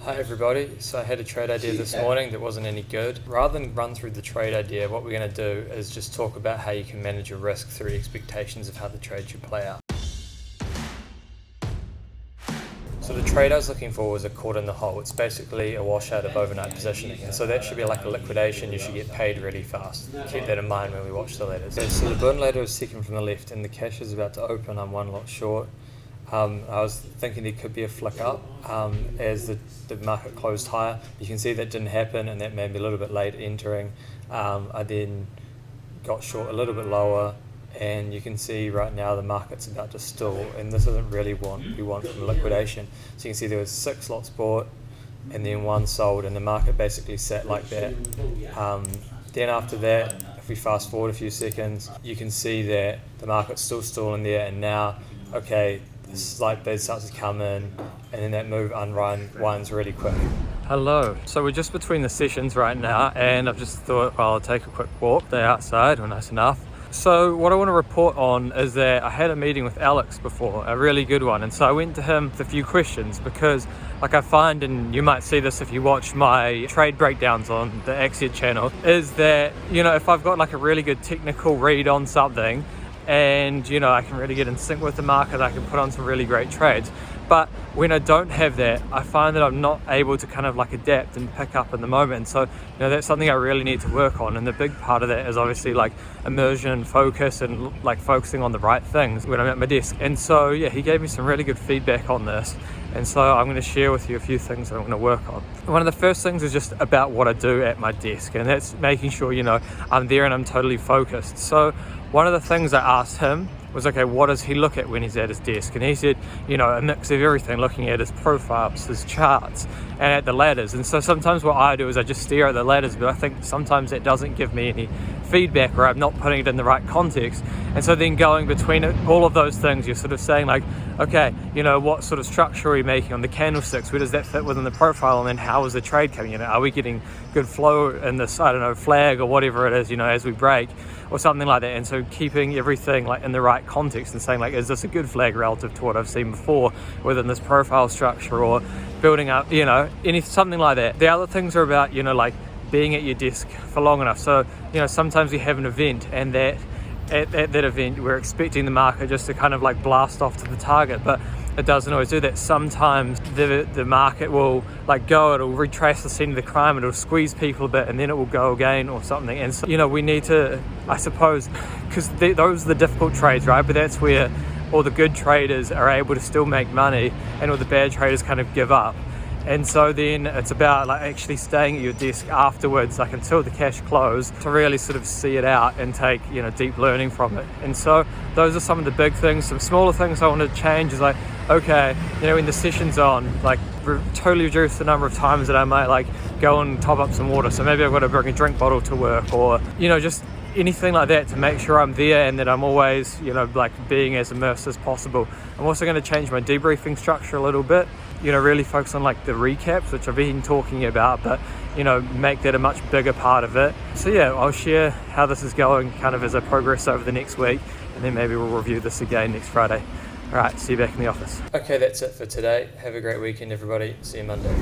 Hi everybody, so I had a trade idea this morning that wasn't any good. Rather than run through the trade idea, what we're going to do is just talk about how you can manage your risk through expectations of how the trade should play out. So the trade I was looking for was a caught in the hole. It's basically a washout of overnight positioning, and so that should be like a liquidation. You should get paid really fast. Keep that in mind when we watch the ladders. So the burn ladder is second from the left and the cash is about to open. I'm one lot short. I was thinking there could be a flick up as the market closed higher. You can see that didn't happen, and that made me a little bit late entering. I then got short a little bit lower, and you can see right now the market's about to stall, and this isn't really what we want from liquidation. So you can see there was 6 lots bought and then 1 sold, and the market basically sat like that. Then after that, if we fast forward a few seconds, you can see that the market's still stalling there, and now, okay, the slight bid starts to come in, and then that move unwinds really quick. Hello. So we're just between the sessions right now, and I've just thought, well, I'll take a quick walk. They're outside, or nice enough. So what I want to report on is that I had a meeting with Alex before, a really good one, and so I went to him with a few questions because, like I find, and you might see this if you watch my trade breakdowns on the Axia channel, is that, you know, if I've got like a really good technical read on something, and you know, I can really get in sync with the market, I can put on some really great trades. But when I don't have that, I find that I'm not able to kind of like adapt and pick up in the moment. So, you know, that's something I really need to work on. And the big part of that is obviously like immersion and focus, and like focusing on the right things when I'm at my desk. And so, yeah, he gave me some really good feedback on this. And so I'm going to share with you a few things that I'm going to work on. One of the first things is just about what I do at my desk. And that's making sure, you know, I'm there and I'm totally focused. So one of the things I asked him was, okay, what does he look at when he's at his desk? And he said, you know, a mix of everything, looking at his profiles, his charts, and at the ladders. And so sometimes what I do is I just stare at the ladders, but I think sometimes that doesn't give me any feedback, or I'm not putting it in the right context. And so then going between all of those things, you're sort of saying like, okay, you know, what sort of structure are we making on the candlesticks? Where does that fit within the profile? And then how is the trade coming in? Are we getting good flow in this, I don't know, flag or whatever it is, you know, as we break or something like that? And so keeping everything like in the right context and saying like, is this a good flag relative to what I've seen before within this profile structure, or building up, you know, something like that. The other things are about, you know, like being at your desk for long enough. So, you know, sometimes we have an event, and that at that event we're expecting the market just to kind of like blast off to the target, but it doesn't always do that. Sometimes the market will like go, it'll retrace the scene of the crime, it'll squeeze people a bit, and then it will go again or something. And so, you know, we need to, I suppose, because those are the difficult trades, right? But that's where all the good traders are able to still make money, and all the bad traders kind of give up. And so then it's about like actually staying at your desk afterwards, like until the cash close, to really sort of see it out and take, you know, deep learning from it. And so those are some of the big things. Some smaller things I want to change is like, okay, you know, when the session's on, like totally reduce the number of times that I might like go and top up some water. So maybe I've got to bring a drink bottle to work, or, you know, just anything like that to make sure I'm there and that I'm always, you know, like being as immersed as possible. I'm also going to change my debriefing structure a little bit, you know, really focus on like the recaps, which I've been talking about, but, you know, make that a much bigger part of it. So yeah, I'll share how this is going kind of as I progress over the next week, and then maybe we'll review this again next Friday. All right, see you back in the office. Okay, that's it for today. Have a great weekend, everybody. See you Monday.